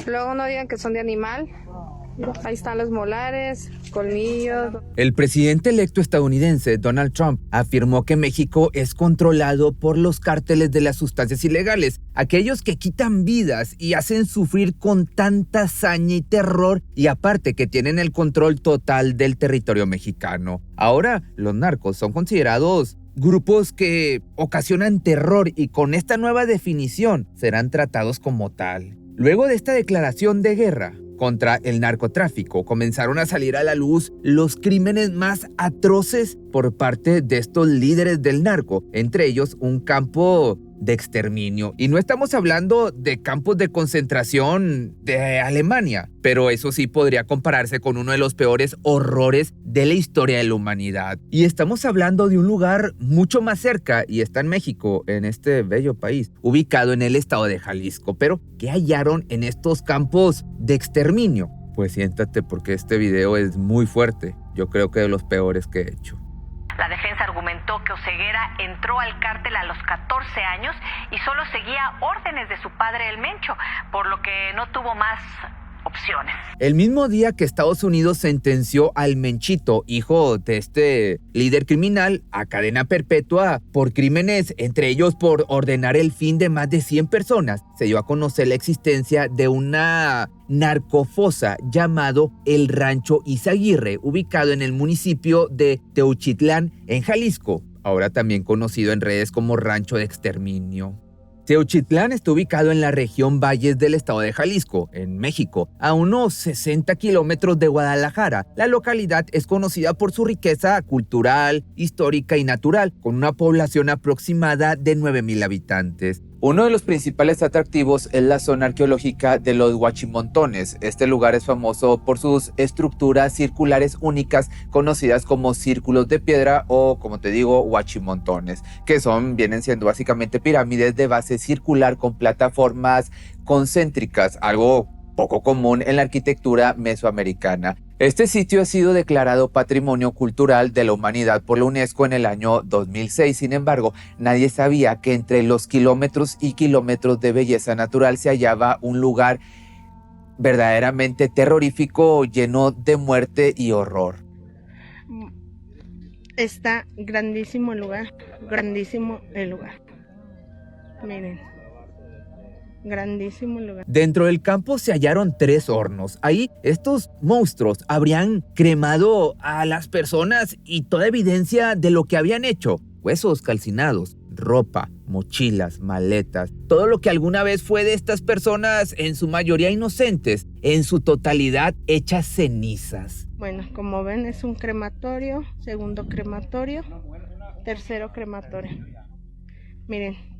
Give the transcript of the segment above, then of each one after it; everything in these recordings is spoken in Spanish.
Luego no digan que son de animal. Ahí están los molares, colmillos. El presidente electo estadounidense, Donald Trump, afirmó que México es controlado por los cárteles de las sustancias ilegales, aquellos que quitan vidas y hacen sufrir con tanta hazaña y terror, y aparte que tienen el control total del territorio mexicano. Ahora, los narcos son considerados grupos que ocasionan terror y con esta nueva definición serán tratados como tal. Luego de esta declaración de guerra contra el narcotráfico, comenzaron a salir a la luz los crímenes más atroces por parte de estos líderes del narco, entre ellos un campo de exterminio. Y no estamos hablando de campos de concentración de Alemania, pero eso sí podría compararse con uno de los peores horrores de la historia de la humanidad. Y estamos hablando de un lugar mucho más cerca, y está en México, en este bello país, ubicado en el estado de Jalisco. Pero, ¿qué hallaron en estos campos de exterminio? Pues siéntate, porque este video es muy fuerte. Yo creo que de los peores que he hecho. La defensa argumentó que Oseguera entró al cártel a los 14 años y solo seguía órdenes de su padre el Mencho, por lo que no tuvo más opciones. El mismo día que Estados Unidos sentenció al Menchito, hijo de este líder criminal, a cadena perpetua por crímenes, entre ellos por ordenar el fin de más de 100 personas, se dio a conocer la existencia de una narcofosa llamado el Rancho Izaguirre, ubicado en el municipio de Teuchitlán, en Jalisco, ahora también conocido en redes como Rancho de Exterminio. Teuchitlán está ubicado en la región Valles del estado de Jalisco, en México, a unos 60 kilómetros de Guadalajara. La localidad es conocida por su riqueza cultural, histórica y natural, con una población aproximada de 9,000 habitantes. Uno de los principales atractivos es la zona arqueológica de los Huachimontones. Este lugar es famoso por sus estructuras circulares únicas, conocidas como círculos de piedra o, como te digo, huachimontones, que vienen siendo básicamente pirámides de base circular con plataformas concéntricas, algo poco común en la arquitectura mesoamericana. Este sitio ha sido declarado Patrimonio Cultural de la Humanidad por la UNESCO en el año 2006. Sin embargo, nadie sabía que entre los kilómetros y kilómetros de belleza natural se hallaba un lugar verdaderamente terrorífico, lleno de muerte y horror. Está grandísimo el lugar, grandísimo el lugar. Miren. Grandísimo lugar. Dentro del campo se hallaron 3 hornos. Ahí estos monstruos habrían cremado a las personas y toda evidencia de lo que habían hecho. Huesos calcinados, ropa, mochilas, maletas, todo lo que alguna vez fue de estas personas, en su mayoría inocentes, en su totalidad hechas cenizas. Bueno, como ven, es un crematorio, segundo crematorio, tercero crematorio. Miren.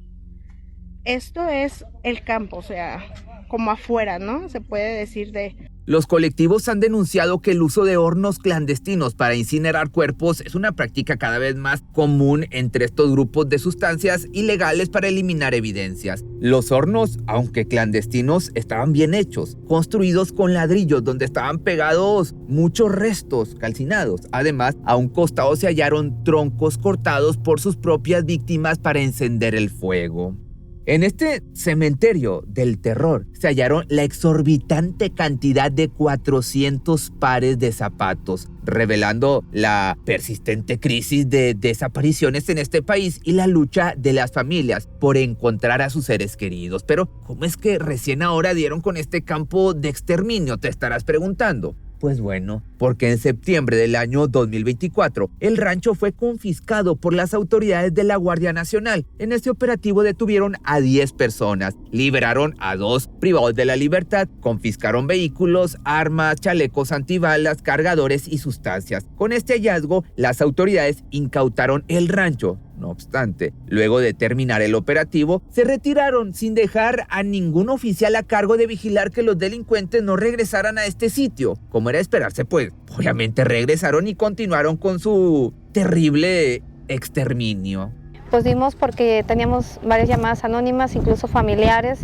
Esto es el campo, o sea, como afuera, ¿no? Se puede decir de... Los colectivos han denunciado que el uso de hornos clandestinos para incinerar cuerpos es una práctica cada vez más común entre estos grupos de sustancias ilegales para eliminar evidencias. Los hornos, aunque clandestinos, estaban bien hechos, construidos con ladrillos donde estaban pegados muchos restos calcinados. Además, a un costado se hallaron troncos cortados por sus propias víctimas para encender el fuego. En este cementerio del terror se hallaron la exorbitante cantidad de 400 pares de zapatos, revelando la persistente crisis de desapariciones en este país y la lucha de las familias por encontrar a sus seres queridos. Pero, ¿cómo es que recién ahora dieron con este campo de exterminio? Te estarás preguntando. Pues bueno, porque en septiembre del año 2024, el rancho fue confiscado por las autoridades de la Guardia Nacional. En este operativo detuvieron a 10 personas, liberaron a 2 privados de la libertad, confiscaron vehículos, armas, chalecos antibalas, cargadores y sustancias. Con este hallazgo, las autoridades incautaron el rancho. No obstante, luego de terminar el operativo, se retiraron sin dejar a ningún oficial a cargo de vigilar que los delincuentes no regresaran a este sitio. Como era de esperarse, pues obviamente regresaron y continuaron con su terrible exterminio. Pues dimos porque teníamos varias llamadas anónimas, incluso familiares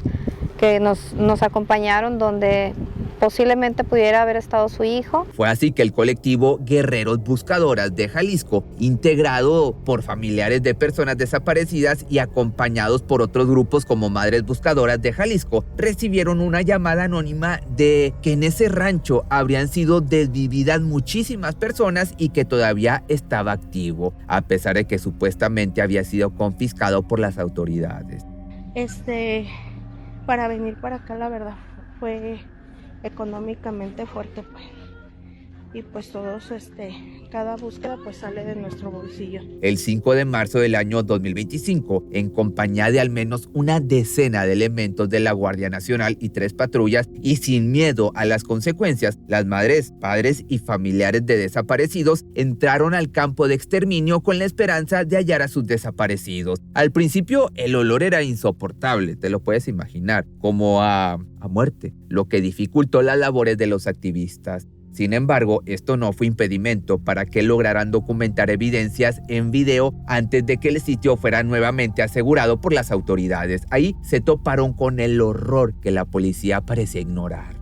que nos acompañaron, donde posiblemente pudiera haber estado su hijo. Fue así que el colectivo Guerreros Buscadoras de Jalisco, integrado por familiares de personas desaparecidas y acompañados por otros grupos como Madres Buscadoras de Jalisco, recibieron una llamada anónima de que en ese rancho habrían sido desvividas muchísimas personas y que todavía estaba activo, a pesar de que supuestamente había sido confiscado por las autoridades. Para venir para acá, la verdad, fue económicamente fuerte, pues. Y pues todos, cada búsqueda pues sale de nuestro bolsillo. El 5 de marzo del año 2025, en compañía de al menos una decena de elementos de la Guardia Nacional y 3 patrullas, y sin miedo a las consecuencias, las madres, padres y familiares de desaparecidos entraron al campo de exterminio con la esperanza de hallar a sus desaparecidos. Al principio, el olor era insoportable, te lo puedes imaginar, como a muerte, lo que dificultó las labores de los activistas. Sin embargo, esto no fue impedimento para que lograran documentar evidencias en video antes de que el sitio fuera nuevamente asegurado por las autoridades. Ahí se toparon con el horror que la policía parecía ignorar.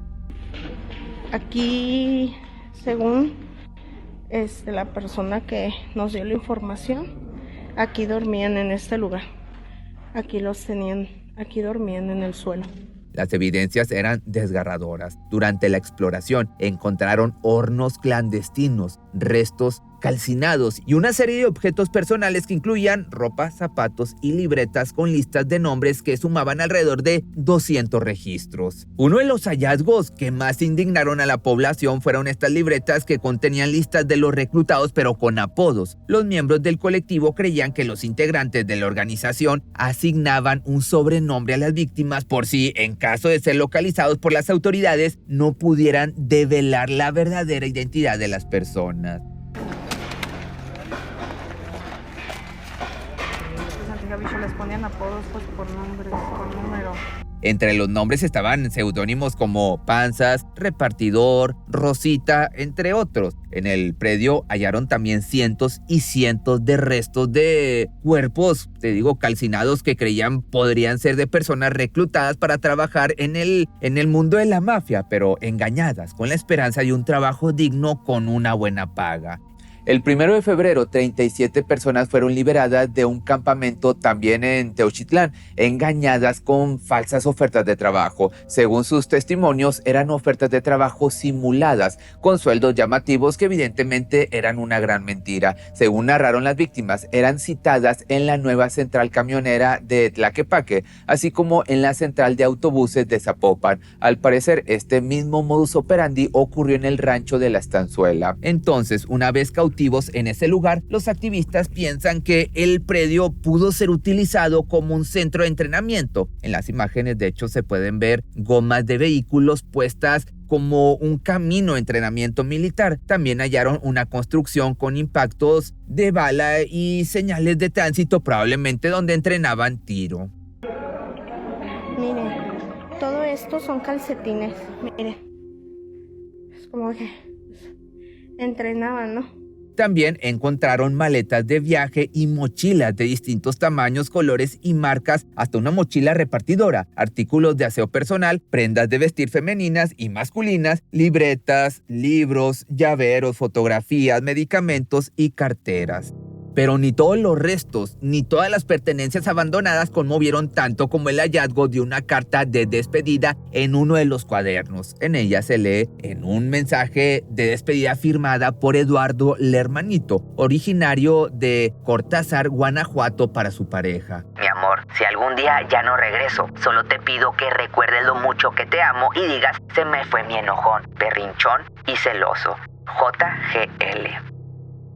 Aquí, según la persona que nos dio la información, aquí dormían en este lugar. Aquí dormían en el suelo. Las evidencias eran desgarradoras. Durante la exploración encontraron hornos clandestinos, restos calcinados y una serie de objetos personales que incluían ropa, zapatos y libretas con listas de nombres que sumaban alrededor de 200 registros. Uno de los hallazgos que más indignaron a la población fueron estas libretas que contenían listas de los reclutados pero con apodos. Los miembros del colectivo creían que los integrantes de la organización asignaban un sobrenombre a las víctimas por si, en caso de ser localizados por las autoridades, no pudieran develar la verdadera identidad de las personas. Les ponían apodos pues por nombres, por número. Entre los nombres estaban seudónimos como Panzas, Repartidor, Rosita, entre otros. En el predio hallaron también cientos y cientos de restos de cuerpos, calcinados, que creían podrían ser de personas reclutadas para trabajar en el mundo de la mafia, pero engañadas con la esperanza de un trabajo digno con una buena paga. El 1 de febrero, 37 personas fueron liberadas de un campamento también en Teuchitlán, engañadas con falsas ofertas de trabajo. Según sus testimonios, eran ofertas de trabajo simuladas, con sueldos llamativos que evidentemente eran una gran mentira. Según narraron las víctimas, eran citadas en la nueva central camionera de Tlaquepaque, así como en la central de autobuses de Zapopan. Al parecer, este mismo modus operandi ocurrió en el rancho de la Estanzuela. Entonces, una vez cautivos en ese lugar, los activistas piensan que el predio pudo ser utilizado como un centro de entrenamiento. En las imágenes, de hecho, se pueden ver gomas de vehículos puestas como un camino de entrenamiento militar. También hallaron una construcción con impactos de bala y señales de tránsito, probablemente donde entrenaban tiro. Miren, todo esto son calcetines. Miren, es como que entrenaban, ¿no? También encontraron maletas de viaje y mochilas de distintos tamaños, colores y marcas, hasta una mochila repartidora, artículos de aseo personal, prendas de vestir femeninas y masculinas, libretas, libros, llaveros, fotografías, medicamentos y carteras. Pero ni todos los restos, ni todas las pertenencias abandonadas conmovieron tanto como el hallazgo de una carta de despedida en uno de los cuadernos. En ella se lee en un mensaje de despedida firmada por Eduardo Lermanito, originario de Cortázar, Guanajuato, para su pareja. Mi amor, si algún día ya no regreso, solo te pido que recuerdes lo mucho que te amo y digas: se me fue mi enojón, berrinchón y celoso. JGL.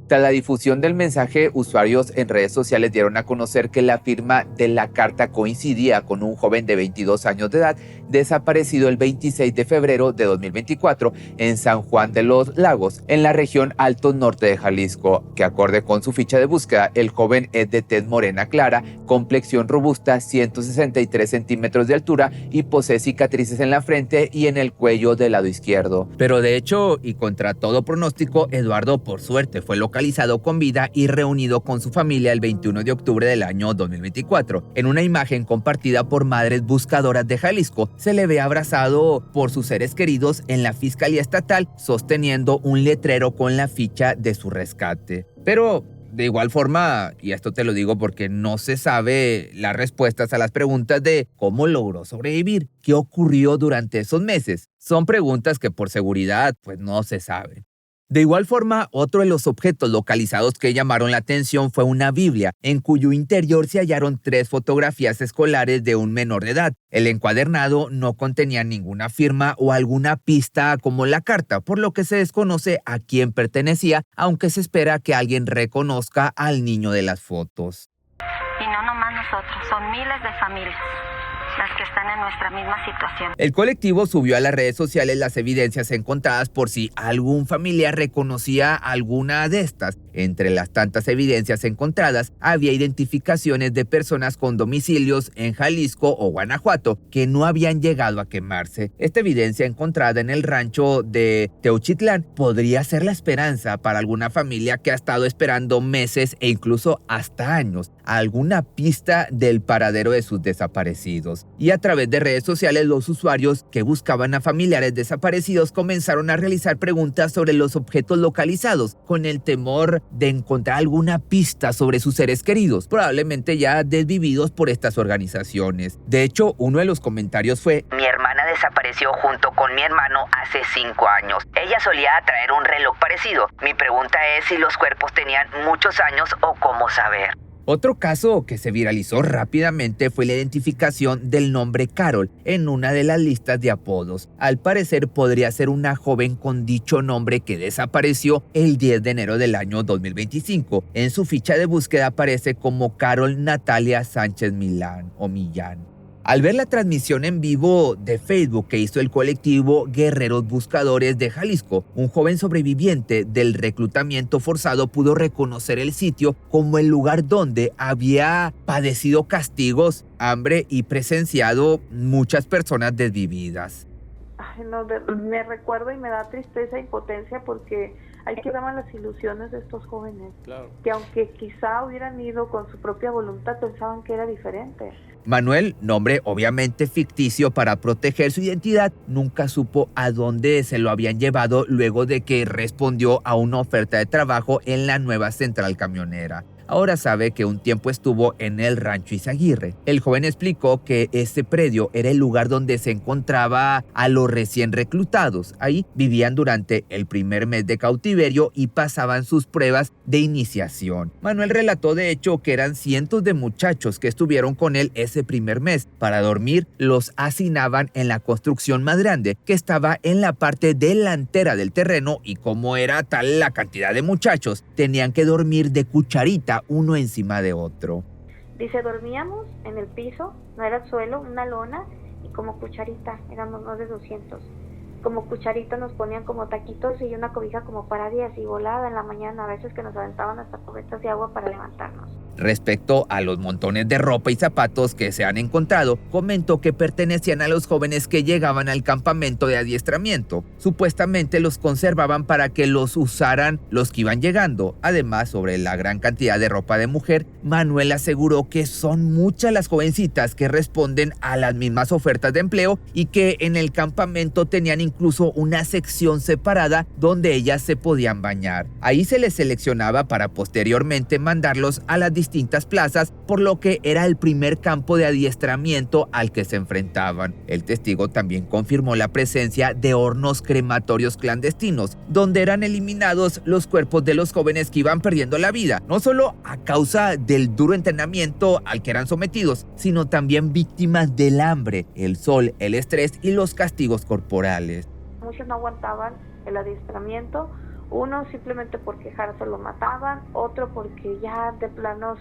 Tras la difusión del mensaje, usuarios en redes sociales dieron a conocer que la firma de la carta coincidía con un joven de 22 años de edad desaparecido el 26 de febrero de 2024 en San Juan de los Lagos, en la región Altos Norte de Jalisco, que acorde con su ficha de búsqueda, el joven es de tez morena clara, complexión robusta, 163 centímetros de altura y posee cicatrices en la frente y en el cuello del lado izquierdo. Pero de hecho, y contra todo pronóstico, Eduardo por suerte fue localizado localizado con vida y reunido con su familia el 21 de octubre del año 2024. En una imagen compartida por Madres Buscadoras de Jalisco, se le ve abrazado por sus seres queridos en la Fiscalía Estatal, sosteniendo un letrero con la ficha de su rescate. Pero de igual forma, y esto te lo digo porque no se sabe las respuestas a las preguntas de cómo logró sobrevivir, qué ocurrió durante esos meses. Son preguntas que por seguridad pues no se saben. De igual forma, otro de los objetos localizados que llamaron la atención fue una Biblia, en cuyo interior se hallaron 3 fotografías escolares de un menor de edad. El encuadernado no contenía ninguna firma o alguna pista como la carta, por lo que se desconoce a quién pertenecía, aunque se espera que alguien reconozca al niño de las fotos. Y no nomás nosotros, son miles de familias las que están en nuestra misma situación. El colectivo subió a las redes sociales las evidencias encontradas por si algún familiar reconocía alguna de estas. Entre las tantas evidencias encontradas, había identificaciones de personas con domicilios en Jalisco o Guanajuato que no habían llegado a quemarse. Esta evidencia encontrada en el rancho de Teuchitlán podría ser la esperanza para alguna familia que ha estado esperando meses e incluso hasta años alguna pista del paradero de sus desaparecidos. Y a través de redes sociales, los usuarios que buscaban a familiares desaparecidos comenzaron a realizar preguntas sobre los objetos localizados, con el temor de encontrar alguna pista sobre sus seres queridos, probablemente ya desvividos por estas organizaciones. De hecho, uno de los comentarios fue: mi hermana desapareció junto con mi hermano hace 5 años. Ella solía traer un reloj parecido. Mi pregunta es si los cuerpos tenían muchos años o cómo saber. Otro caso que se viralizó rápidamente fue la identificación del nombre Carol en una de las listas de apodos. Al parecer podría ser una joven con dicho nombre que desapareció el 10 de enero del año 2025. En su ficha de búsqueda aparece como Carol Natalia Sánchez Millán o Millán. Al ver la transmisión en vivo de Facebook que hizo el colectivo Guerreros Buscadores de Jalisco, un joven sobreviviente del reclutamiento forzado pudo reconocer el sitio como el lugar donde había padecido castigos, hambre y presenciado muchas personas desvividas. Ay, no, me recuerdo y me da tristeza e impotencia porque ahí quedaban las ilusiones de estos jóvenes, claro, que aunque quizá hubieran ido con su propia voluntad, pensaban que era diferente. Manuel, nombre obviamente ficticio para proteger su identidad, nunca supo a dónde se lo habían llevado luego de que respondió a una oferta de trabajo en la nueva central camionera. Ahora sabe que un tiempo estuvo en el rancho Izaguirre. El joven explicó que este predio era el lugar donde se encontraba a los recién reclutados. Ahí vivían durante el primer mes de cautiverio y pasaban sus pruebas de iniciación. Manuel relató de hecho que eran cientos de muchachos que estuvieron con él ese primer mes. Para dormir los hacinaban en la construcción más grande que estaba en la parte delantera del terreno, y como era tal la cantidad de muchachos, tenían que dormir de cucharita uno encima de otro. Dice, dormíamos en el piso, no era suelo, una lona, y como cucharita, éramos más de 200. Como cucharita nos ponían como taquitos y una cobija como para días, y volada en la mañana, a veces que nos aventaban hasta cubetas de agua para levantarnos. Respecto a los montones de ropa y zapatos que se han encontrado, comentó que pertenecían a los jóvenes que llegaban al campamento de adiestramiento. Supuestamente los conservaban para que los usaran los que iban llegando. Además, sobre la gran cantidad de ropa de mujer, Manuel aseguró que son muchas las jovencitas que responden a las mismas ofertas de empleo y que en el campamento tenían incluso una sección separada donde ellas se podían bañar. Ahí se les seleccionaba para posteriormente mandarlos a las distintas plazas, por lo que era el primer campo de adiestramiento al que se enfrentaban. El testigo también confirmó la presencia de hornos crematorios clandestinos, donde eran eliminados los cuerpos de los jóvenes que iban perdiendo la vida, no solo a causa del duro entrenamiento al que eran sometidos, sino también víctimas del hambre, el sol, el estrés y los castigos corporales. Muchos no aguantaban el adiestramiento, uno simplemente por quejarse lo mataban, otro porque ya de plano,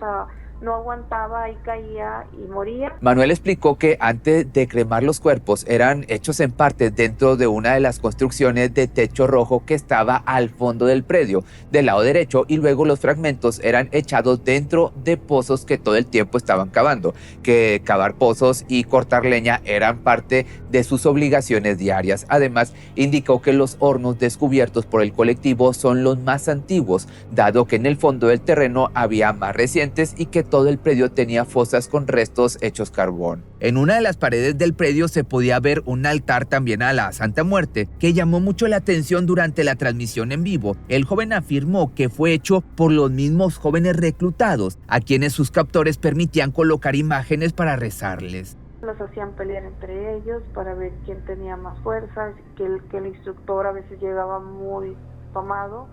no aguantaba y caía y moría. Manuel explicó que antes de cremar los cuerpos eran hechos en parte dentro de una de las construcciones de techo rojo que estaba al fondo del predio, del lado derecho, y luego los fragmentos eran echados dentro de pozos que todo el tiempo estaban cavando, que cavar pozos y cortar leña eran parte de sus obligaciones diarias. Además, indicó que los hornos descubiertos por el colectivo son los más antiguos, dado que en el fondo del terreno había más recientes y que todo el predio tenía fosas con restos hechos carbón. En una de las paredes del predio se podía ver un altar también a la Santa Muerte, que llamó mucho la atención durante la transmisión en vivo. El joven afirmó que fue hecho por los mismos jóvenes reclutados, a quienes sus captores permitían colocar imágenes para rezarles. Los hacían pelear entre ellos para ver quién tenía más fuerza, que el instructor a veces llegaba muy tomado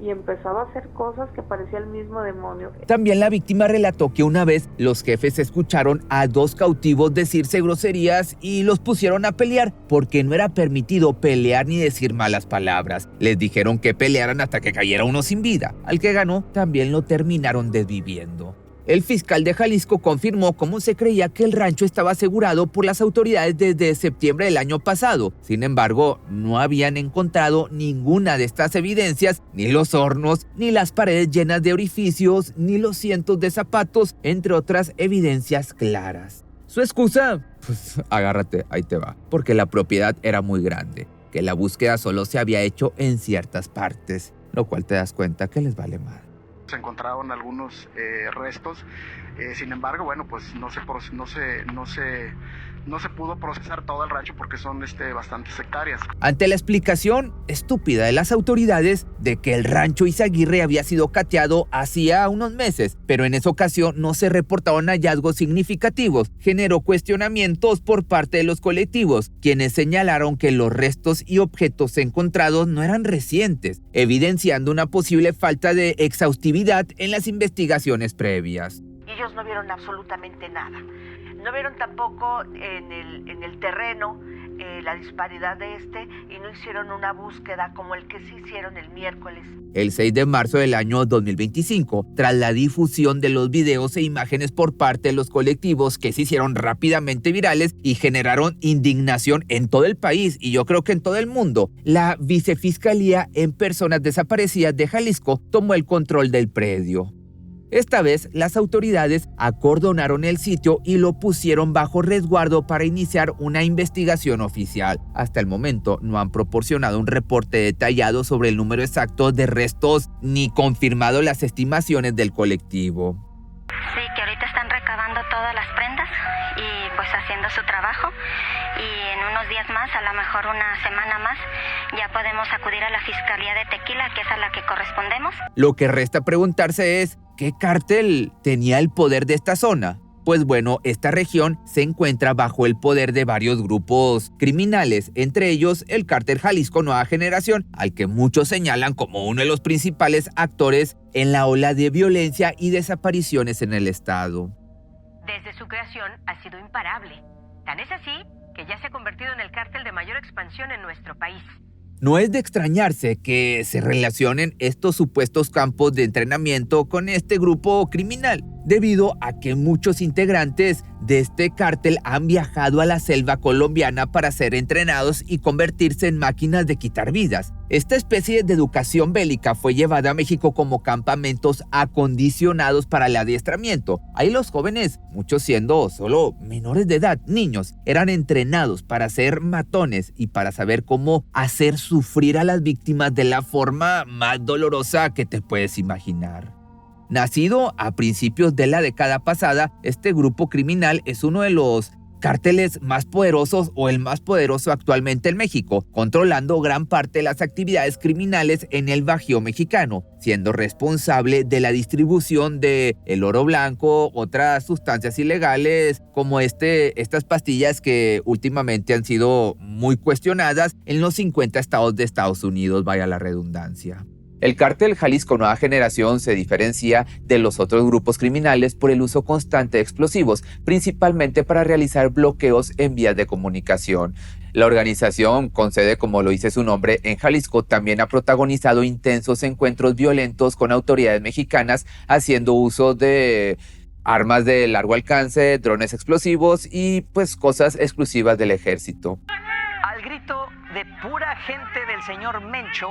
y empezaba a hacer cosas que parecía el mismo demonio. También la víctima relató que una vez los jefes escucharon a 2 cautivos decirse groserías y los pusieron a pelear porque no era permitido pelear ni decir malas palabras. Les dijeron que pelearan hasta que cayera uno sin vida. Al que ganó también lo terminaron desviviendo. El fiscal de Jalisco confirmó cómo se creía que el rancho estaba asegurado por las autoridades desde septiembre del año pasado. Sin embargo, no habían encontrado ninguna de estas evidencias, ni los hornos, ni las paredes llenas de orificios, ni los cientos de zapatos, entre otras evidencias claras. Su excusa, pues agárrate, ahí te va, porque la propiedad era muy grande, que la búsqueda solo se había hecho en ciertas partes, lo cual te das cuenta que les vale más. Se encontraron algunos restos, sin embargo, bueno, pues no se pudo procesar todo el rancho porque son bastantes hectáreas. Ante la explicación estúpida de las autoridades de que el rancho Izaguirre había sido cateado hacía unos meses, pero en esa ocasión no se reportaron hallazgos significativos, generó cuestionamientos por parte de los colectivos, quienes señalaron que los restos y objetos encontrados no eran recientes, evidenciando una posible falta de exhaustividad en las investigaciones previas. Ellos no vieron absolutamente nada. No vieron tampoco en el terreno la disparidad de y no hicieron una búsqueda como el que sí hicieron el miércoles. El 6 de marzo del año 2025, tras la difusión de los videos e imágenes por parte de los colectivos que se hicieron rápidamente virales y generaron indignación en todo el país y yo creo que en todo el mundo, la Vicefiscalía en Personas Desaparecidas de Jalisco tomó el control del predio. Esta vez, las autoridades acordonaron el sitio y lo pusieron bajo resguardo para iniciar una investigación oficial. Hasta el momento no han proporcionado un reporte detallado sobre el número exacto de restos ni confirmado las estimaciones del colectivo. Sí, que ahorita están recabando todas las prendas y pues haciendo su trabajo y en unos días más, a lo mejor una semana más, ya podemos acudir a la Fiscalía de Tequila, que es a la que correspondemos. Lo que resta preguntarse es, ¿qué cártel tenía el poder de esta zona? Pues bueno, esta región se encuentra bajo el poder de varios grupos criminales, entre ellos el cártel Jalisco Nueva Generación, al que muchos señalan como uno de los principales actores en la ola de violencia y desapariciones en el estado. Desde su creación ha sido imparable. Tan es así que ya se ha convertido en el cártel de mayor expansión en nuestro país. No es de extrañarse que se relacionen estos supuestos campos de entrenamiento con este grupo criminal, debido a que muchos integrantes de este cártel han viajado a la selva colombiana para ser entrenados y convertirse en máquinas de quitar vidas. Esta especie de educación bélica fue llevada a México como campamentos acondicionados para el adiestramiento. Ahí los jóvenes, muchos siendo solo menores de edad, niños, eran entrenados para ser matones y para saber cómo hacer sufrir a las víctimas de la forma más dolorosa que te puedes imaginar. Nacido a principios de la década pasada, este grupo criminal es uno de los cárteles más poderosos o el más poderoso actualmente en México, controlando gran parte de las actividades criminales en el Bajío mexicano, siendo responsable de la distribución de el oro blanco, otras sustancias ilegales como estas pastillas que últimamente han sido muy cuestionadas en los 50 estados de Estados Unidos, vaya la redundancia. El cártel Jalisco Nueva Generación se diferencia de los otros grupos criminales por el uso constante de explosivos, principalmente para realizar bloqueos en vías de comunicación. La organización, con sede, como lo dice su nombre, en Jalisco, también ha protagonizado intensos encuentros violentos con autoridades mexicanas, haciendo uso de armas de largo alcance, drones explosivos y pues cosas exclusivas del ejército. Al grito de pura gente del señor Mencho,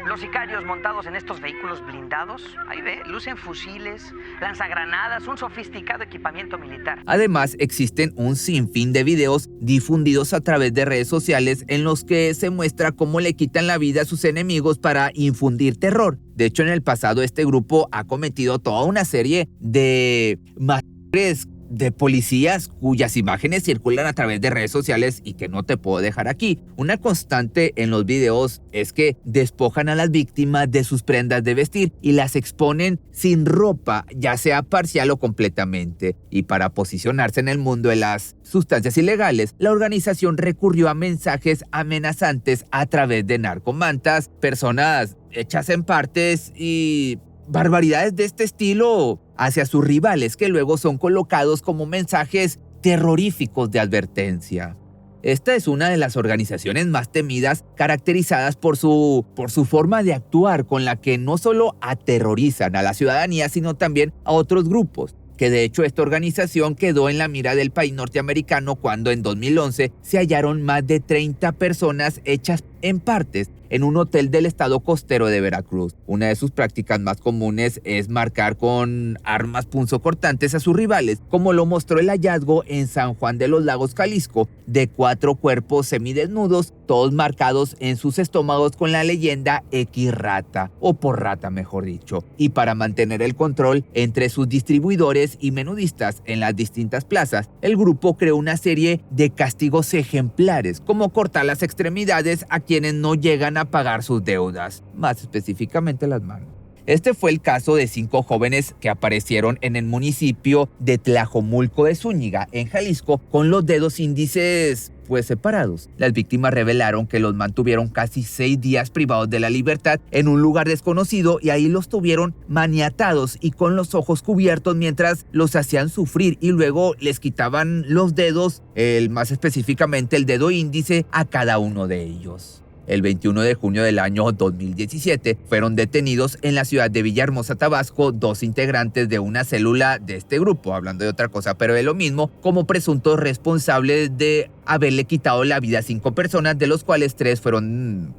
los sicarios montados en estos vehículos blindados, ahí ve, lucen fusiles, lanzagranadas, un sofisticado equipamiento militar. Además, existen un sinfín de videos difundidos a través de redes sociales en los que se muestra cómo le quitan la vida a sus enemigos para infundir terror. De hecho, en el pasado este grupo ha cometido toda una serie de masacres de policías cuyas imágenes circulan a través de redes sociales y que no te puedo dejar aquí. Una constante en los videos es que despojan a las víctimas de sus prendas de vestir y las exponen sin ropa, ya sea parcial o completamente. Y para posicionarse en el mundo de las sustancias ilegales, la organización recurrió a mensajes amenazantes a través de narcomantas, personas hechas en partes y barbaridades de este estilo hacia sus rivales, que luego son colocados como mensajes terroríficos de advertencia. Esta es una de las organizaciones más temidas, caracterizadas por su forma de actuar, con la que no solo aterrorizan a la ciudadanía, sino también a otros grupos. Que de hecho esta organización quedó en la mira del país norteamericano cuando en 2011 se hallaron más de 30 personas hechas en partes en un hotel del estado costero de Veracruz. Una de sus prácticas más comunes es marcar con armas punzocortantes a sus rivales, como lo mostró el hallazgo en San Juan de los Lagos, Jalisco, de 4 cuerpos semidesnudos, todos marcados en sus estómagos con la leyenda X-Rata, o por rata mejor dicho. Y para mantener el control entre sus distribuidores y menudistas en las distintas plazas, el grupo creó una serie de castigos ejemplares, como cortar las extremidades a quienes no llegan a pagar sus deudas, más específicamente las manos. Este fue el caso de 5 jóvenes que aparecieron en el municipio de Tlajomulco de Zúñiga, en Jalisco, con los dedos índices separados. Las víctimas revelaron que los mantuvieron casi 6 días privados de la libertad en un lugar desconocido y ahí los tuvieron maniatados y con los ojos cubiertos mientras los hacían sufrir, y luego les quitaban los dedos, más específicamente el dedo índice, a cada uno de ellos. El 21 de junio del año 2017 fueron detenidos en la ciudad de Villahermosa, Tabasco, 2 integrantes de una célula de este grupo, hablando de otra cosa pero de lo mismo, como presuntos responsables de haberle quitado la vida a 5 personas, de los cuales 3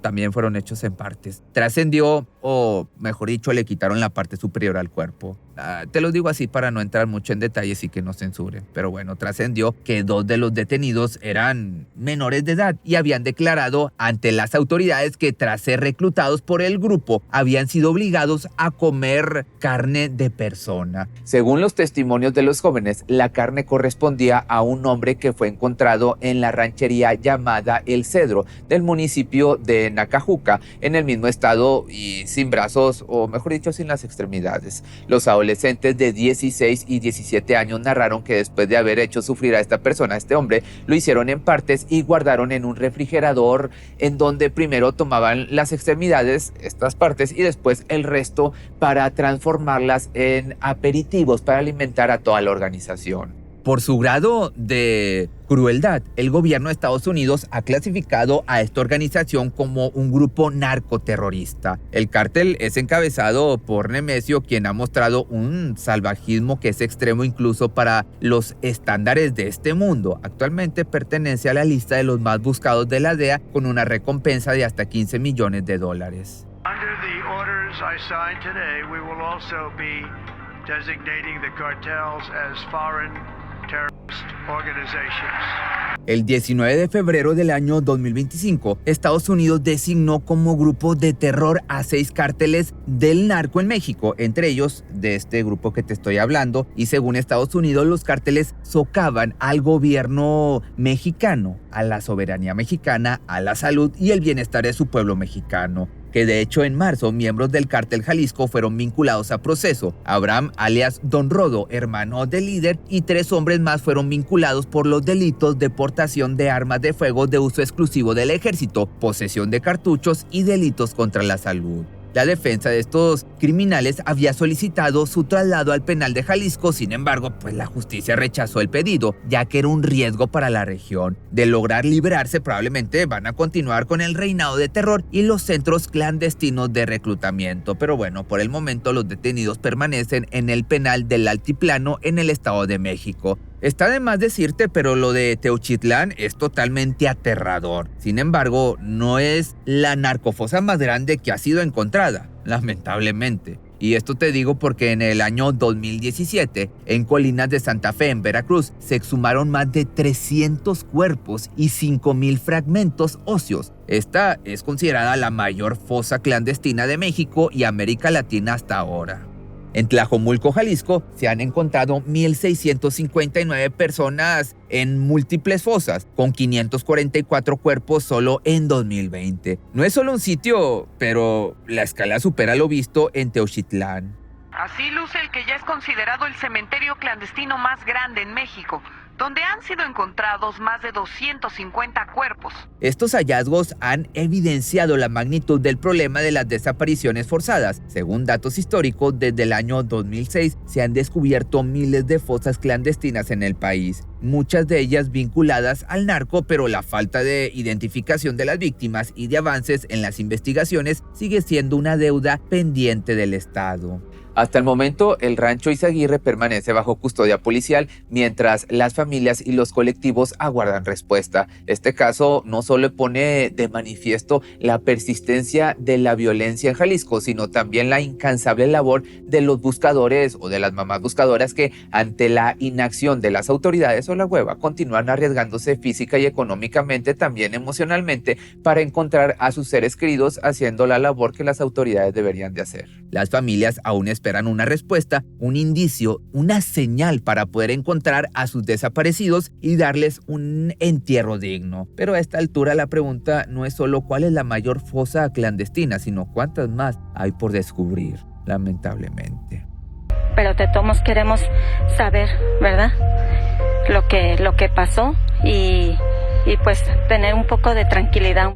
también fueron hechos en partes. Trascendió, o mejor dicho, le quitaron la parte superior al cuerpo. Te lo digo así para no entrar mucho en detalles y que no censuren, pero bueno, trascendió que 2 de los detenidos eran menores de edad y habían declarado ante las autoridades que tras ser reclutados por el grupo habían sido obligados a comer carne de persona. Según los testimonios de los jóvenes, la carne correspondía a un hombre que fue encontrado en la ranchería llamada El Cedro del municipio de Nacajuca, en el mismo estado y sin brazos, o mejor dicho, sin las extremidades. Los adolescentes de 16 y 17 años narraron que después de haber hecho sufrir a esta persona, a este hombre, lo hicieron en partes y guardaron en un refrigerador, en donde primero tomaban las extremidades, estas partes, y después el resto para transformarlas en aperitivos para alimentar a toda la organización. Por su grado de crueldad, el gobierno de Estados Unidos ha clasificado a esta organización como un grupo narcoterrorista. El cártel es encabezado por Nemesio, quien ha mostrado un salvajismo que es extremo incluso para los estándares de este mundo. Actualmente pertenece a la lista de los más buscados de la DEA, con una recompensa de hasta $15 millones. Under the orders I signed today, we will also be designating the cartels as foreign terrorist organizations. El 19 de febrero del año 2025, Estados Unidos designó como grupo de terror a 6 cárteles del narco en México, entre ellos de este grupo que te estoy hablando, y según Estados Unidos, los cárteles socavan al gobierno mexicano, a la soberanía mexicana, a la salud y el bienestar de su pueblo mexicano. Que de hecho en marzo miembros del cártel Jalisco fueron vinculados a proceso. Abraham, alias Don Rodo, hermano del líder, y 3 hombres más fueron vinculados por los delitos de portación de armas de fuego de uso exclusivo del ejército, posesión de cartuchos y delitos contra la salud. La defensa de estos criminales había solicitado su traslado al penal de Jalisco, sin embargo, pues la justicia rechazó el pedido, ya que era un riesgo para la región. De lograr liberarse, probablemente van a continuar con el reinado de terror y los centros clandestinos de reclutamiento. Pero bueno, por el momento los detenidos permanecen en el penal del Altiplano en el Estado de México. Está de más decirte, pero lo de Teuchitlán es totalmente aterrador. Sin embargo, no es la narcofosa más grande que ha sido encontrada, lamentablemente. Y esto te digo porque en el año 2017, en Colinas de Santa Fe, en Veracruz, se exhumaron más de 300 cuerpos y 5,000 fragmentos óseos. Esta es considerada la mayor fosa clandestina de México y América Latina hasta ahora. En Tlajomulco, Jalisco, se han encontrado 1,659 personas en múltiples fosas, con 544 cuerpos solo en 2020. No es solo un sitio, pero la escala supera lo visto en Teuchitlán. Así luce el que ya es considerado el cementerio clandestino más grande en México, donde han sido encontrados más de 250 cuerpos. Estos hallazgos han evidenciado la magnitud del problema de las desapariciones forzadas. Según datos históricos, desde el año 2006 se han descubierto miles de fosas clandestinas en el país, muchas de ellas vinculadas al narco, pero la falta de identificación de las víctimas y de avances en las investigaciones sigue siendo una deuda pendiente del Estado. Hasta el momento, el rancho Izaguirre permanece bajo custodia policial, mientras las familias y los colectivos aguardan respuesta. Este caso no solo pone de manifiesto la persistencia de la violencia en Jalisco, sino también la incansable labor de los buscadores o de las mamás buscadoras que, ante la inacción de las autoridades o la hueva, continúan arriesgándose física y económicamente, también emocionalmente, para encontrar a sus seres queridos, haciendo la labor que las autoridades deberían de hacer. Las familias aún esperan una respuesta, un indicio, una señal para poder encontrar a sus desaparecidos y darles un entierro digno. Pero a esta altura la pregunta no es solo cuál es la mayor fosa clandestina, sino cuántas más hay por descubrir, lamentablemente. Pero de todos queremos saber, ¿verdad? Lo que pasó y pues tener un poco de tranquilidad.